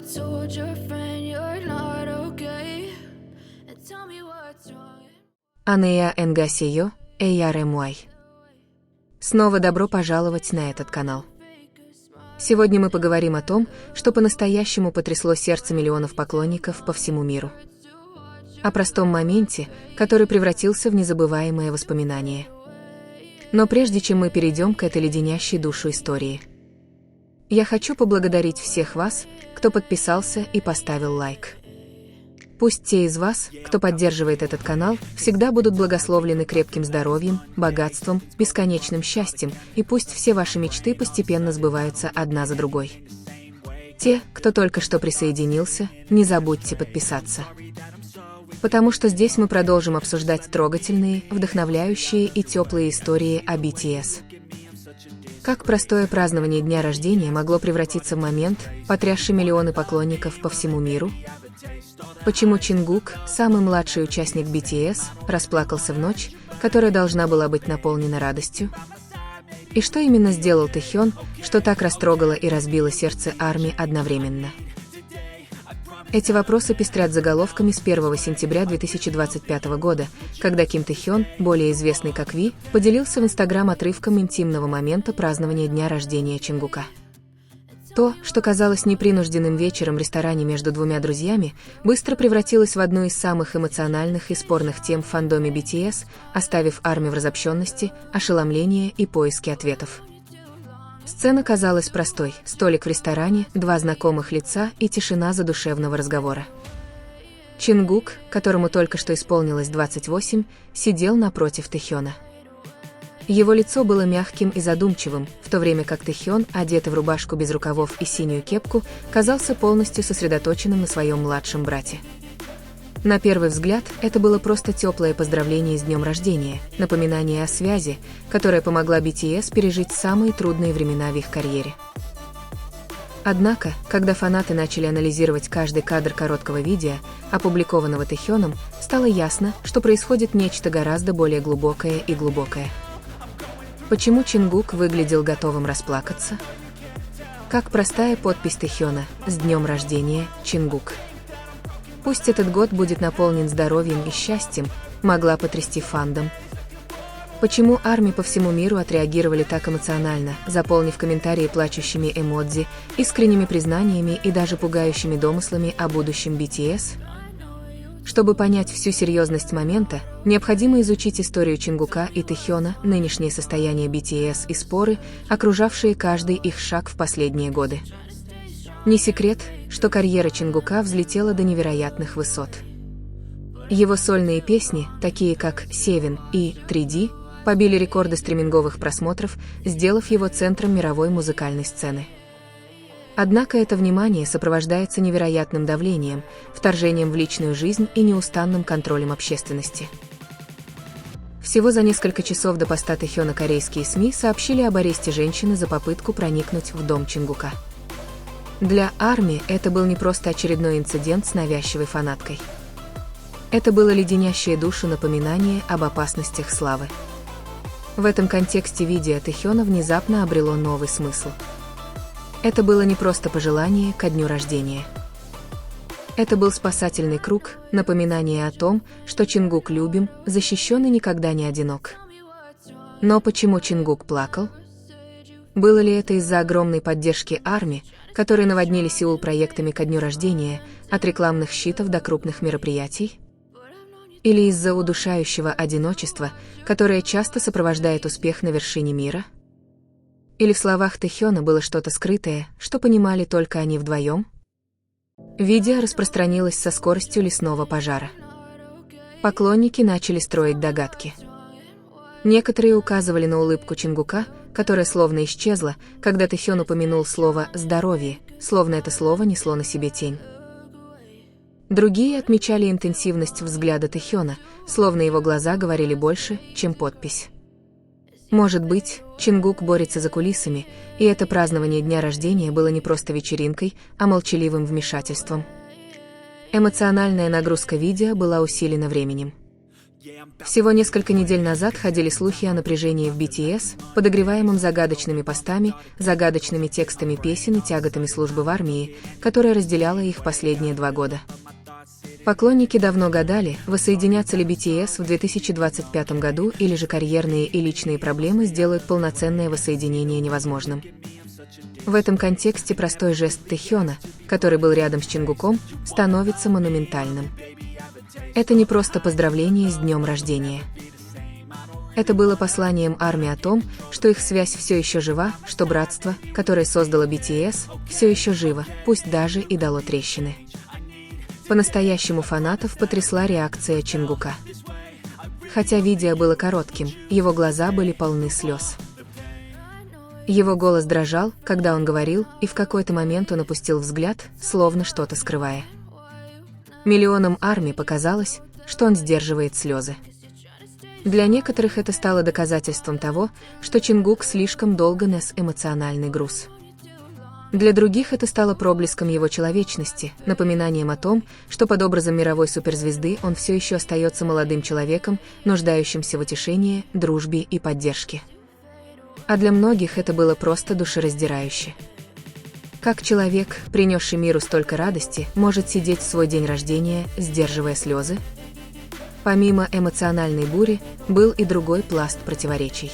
told your friend you're not okay, and tell me what's wrong. Анея Энгасио, Эйяремуай. Снова добро пожаловать на этот канал. Сегодня мы поговорим о том, что по-настоящему потрясло сердце миллионов поклонников по всему миру. О простом моменте, который превратился в незабываемое воспоминание. Но прежде чем мы перейдем к этой леденящей душу истории, я хочу поблагодарить всех вас, кто подписался и поставил лайк. Пусть те из вас, кто поддерживает этот канал, всегда будут благословлены крепким здоровьем, богатством, бесконечным счастьем, и пусть все ваши мечты постепенно сбываются одна за другой. Те, кто только что присоединился, не забудьте подписаться. Потому что здесь мы продолжим обсуждать трогательные, вдохновляющие и теплые истории о BTS. Как простое празднование дня рождения могло превратиться в момент, потрясший миллионы поклонников по всему миру? Почему Чингук, самый младший участник BTS, расплакался в ночь, которая должна была быть наполнена радостью? И что именно сделал Тэхён, что так растрогало и разбило сердце армии одновременно? Эти вопросы пестрят заголовками с 1 сентября 2025 года, когда Ким Тэхён, более известный как Ви, поделился в Инстаграм отрывком интимного момента празднования дня рождения Чингука. То, что казалось непринужденным вечером в ресторане между двумя друзьями, быстро превратилось в одну из самых эмоциональных и спорных тем в фандоме BTS, оставив армию в разобщенности, ошеломлении и поиске ответов. Сцена казалась простой: столик в ресторане, два знакомых лица и тишина задушевного разговора. Чингук, которому только что исполнилось 28, сидел напротив Тэхёна. Его лицо было мягким и задумчивым, в то время как Тэхён, одетый в рубашку без рукавов и синюю кепку, казался полностью сосредоточенным на своем младшем брате. На первый взгляд, это было просто теплое поздравление с днем рождения, напоминание о связи, которая помогла BTS пережить самые трудные времена в их карьере. Однако, когда фанаты начали анализировать каждый кадр короткого видео, опубликованного Тэхёном, стало ясно, что происходит нечто гораздо более глубокое и глубокое. Почему Чингук выглядел готовым расплакаться? Как простая подпись Тэхёна «С днем рождения, Чингук». Пусть этот год будет наполнен здоровьем и счастьем, могла потрясти фандом. Почему армии по всему миру отреагировали так эмоционально, заполнив комментарии плачущими эмодзи, искренними признаниями и даже пугающими домыслами о будущем BTS? Чтобы понять всю серьезность момента, необходимо изучить историю Чингука и Тэхёна, нынешнее состояние BTS и споры, окружавшие каждый их шаг в последние годы. Не секрет, что карьера Чингука взлетела до невероятных высот. Его сольные песни, такие как «Seven» и «3D», побили рекорды стриминговых просмотров, сделав его центром мировой музыкальной сцены. Однако это внимание сопровождается невероятным давлением, вторжением в личную жизнь и неустанным контролем общественности. Всего за несколько часов до поста Тэхёна корейские СМИ сообщили об аресте женщины за попытку проникнуть в дом Чингука. Для армии это был не просто очередной инцидент с навязчивой фанаткой. Это было леденящее душу напоминание об опасностях славы. В этом контексте видео Тэхёна внезапно обрело новый смысл. Это было не просто пожелание ко дню рождения. Это был спасательный круг, напоминание о том, что Чингук любим, защищен и никогда не одинок. Но почему Чингук плакал? Было ли это из-за огромной поддержки армии, которые наводнили Сеул проектами ко дню рождения, от рекламных щитов до крупных мероприятий? Или из-за удушающего одиночества, которое часто сопровождает успех на вершине мира? Или в словах Тэхёна было что-то скрытое, что понимали только они вдвоем? Видео распространилось со скоростью лесного пожара. Поклонники начали строить догадки. Некоторые указывали на улыбку Чингука, которая словно исчезла, когда Тэхён упомянул слово «здоровье», словно это слово несло на себе тень. Другие отмечали интенсивность взгляда Тэхёна, словно его глаза говорили больше, чем подпись. Может быть, Чингук борется за кулисами, и это празднование дня рождения было не просто вечеринкой, а молчаливым вмешательством. Эмоциональная нагрузка видео была усилена временем. Всего несколько недель назад ходили слухи о напряжении в BTS, подогреваемом загадочными постами, загадочными текстами песен и тяготами службы в армии, которая разделяла их последние 2 года. Поклонники давно гадали, воссоединятся ли BTS в 2025 году или же карьерные и личные проблемы сделают полноценное воссоединение невозможным. В этом контексте простой жест Тэхёна, который был рядом с Чингуком, становится монументальным. Это не просто поздравление с днем рождения. Это было посланием армии о том, что их связь все еще жива, что братство, которое создало BTS, все еще живо, пусть даже и дало трещины. По-настоящему фанатов потрясла реакция Чингука. Хотя видео было коротким, его глаза были полны слез. Его голос дрожал, когда он говорил, и в какой-то момент он опустил взгляд, словно что-то скрывая. Миллионам армии показалось, что он сдерживает слезы. Для некоторых это стало доказательством того, что Чингук слишком долго нес эмоциональный груз. Для других это стало проблеском его человечности, напоминанием о том, что под образом мировой суперзвезды он все еще остается молодым человеком, нуждающимся в утешении, дружбе и поддержке. А для многих это было просто душераздирающе. Как человек, принесший миру столько радости, может сидеть в свой день рождения, сдерживая слезы? Помимо эмоциональной бури, был и другой пласт противоречий.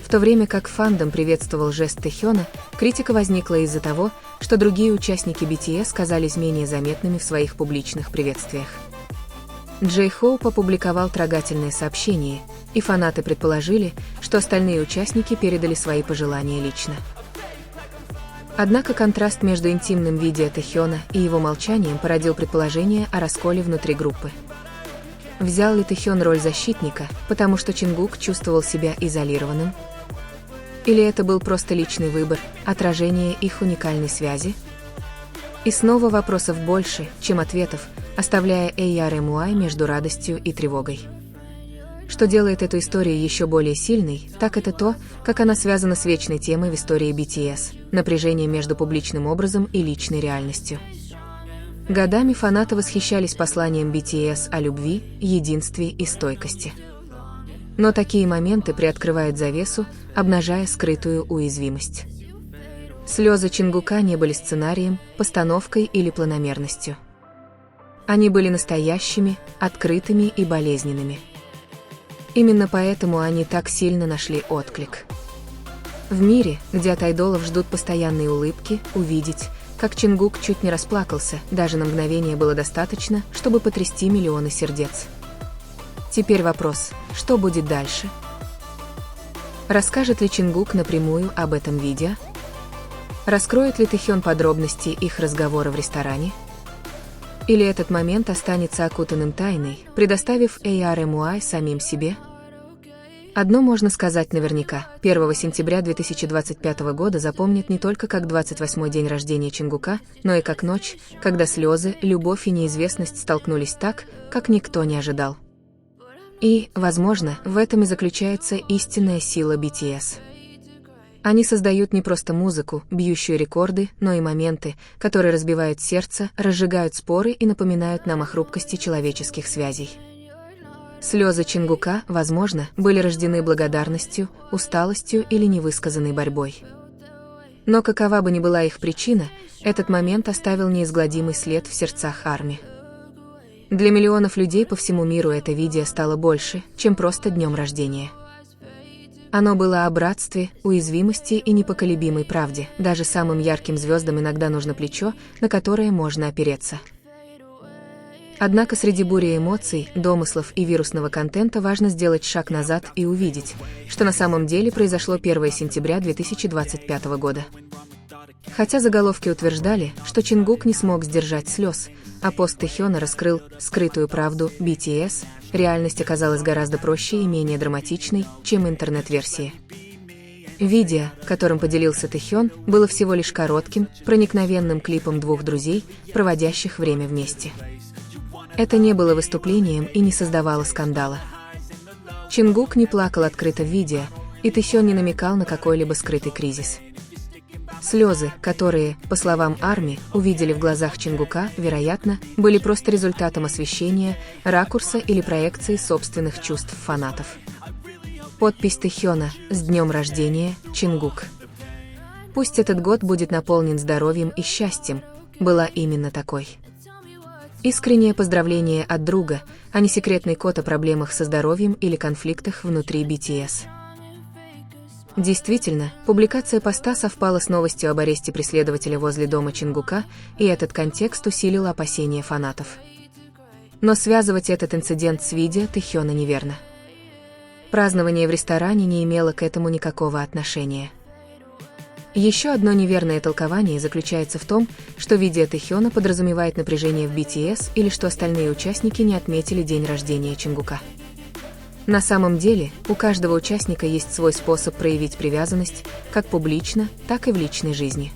В то время как фандом приветствовал жест Тэхёна, критика возникла из-за того, что другие участники BTS казались менее заметными в своих публичных приветствиях. Джей Хоуп опубликовал трогательное сообщение, и фанаты предположили, что остальные участники передали свои пожелания лично. Однако контраст между интимным видео Тэхёна и его молчанием породил предположение о расколе внутри группы. Взял ли Тэхён роль защитника, потому что Чингук чувствовал себя изолированным? Или это был просто личный выбор, отражение их уникальной связи? И снова вопросов больше, чем ответов, оставляя ARMY между радостью и тревогой. Что делает эту историю еще более сильной, так это то, как она связана с вечной темой в истории BTS – напряжением между публичным образом и личной реальностью. Годами фанаты восхищались посланием BTS о любви, единстве и стойкости. Но такие моменты приоткрывают завесу, обнажая скрытую уязвимость. Слезы Чингука не были сценарием, постановкой или планомерностью. Они были настоящими, открытыми и болезненными. Именно поэтому они так сильно нашли отклик. В мире, где от айдолов ждут постоянные улыбки, увидеть, как Чингук чуть не расплакался, даже на мгновение было достаточно, чтобы потрясти миллионы сердец. Теперь вопрос, что будет дальше? Расскажет ли Чингук напрямую об этом видео? Раскроет ли Тэхён подробности их разговора в ресторане? Или этот момент останется окутанным тайной, предоставив ARMY самим себе? Одно можно сказать наверняка: 1 сентября 2025 года запомнит не только как 28-й день рождения Чингука, но и как ночь, когда слезы, любовь и неизвестность столкнулись так, как никто не ожидал. И, возможно, в этом и заключается истинная сила BTS. Они создают не просто музыку, бьющую рекорды, но и моменты, которые разбивают сердце, разжигают споры и напоминают нам о хрупкости человеческих связей. Слезы Чингука, возможно, были рождены благодарностью, усталостью или невысказанной борьбой. Но какова бы ни была их причина, этот момент оставил неизгладимый след в сердцах армии. Для миллионов людей по всему миру это видео стало больше, чем просто днем рождения. Оно было о братстве, уязвимости и непоколебимой правде. Даже самым ярким звездам иногда нужно плечо, на которое можно опереться. Однако среди бури эмоций, домыслов и вирусного контента важно сделать шаг назад и увидеть, что на самом деле произошло 1 сентября 2025 года. Хотя заголовки утверждали, что Чингук не смог сдержать слез, а пост Тэхёна раскрыл скрытую правду BTS, реальность оказалась гораздо проще и менее драматичной, чем интернет-версия. Видео, которым поделился Тэхён, было всего лишь коротким, проникновенным клипом двух друзей, проводящих время вместе. Это не было выступлением и не создавало скандала. Чингук не плакал открыто в видео, и Тэхён не намекал на какой-либо скрытый кризис. Слезы, которые, по словам ARMY, увидели в глазах Чингука, вероятно, были просто результатом освещения, ракурса или проекции собственных чувств фанатов. Подпись Тэхёна: «С днем рождения, Чингук. Пусть этот год будет наполнен здоровьем и счастьем», была именно такой. Искреннее поздравление от друга, а не секретный код о проблемах со здоровьем или конфликтах внутри BTS. Действительно, публикация поста совпала с новостью об аресте преследователя возле дома Чингука, и этот контекст усилил опасения фанатов. Но связывать этот инцидент с видео Тэхёна неверно. Празднование в ресторане не имело к этому никакого отношения. Еще одно неверное толкование заключается в том, что видео Тэхёна подразумевает напряжение в BTS или что остальные участники не отметили день рождения Чингука. На самом деле, у каждого участника есть свой способ проявить привязанность, как публично, так и в личной жизни.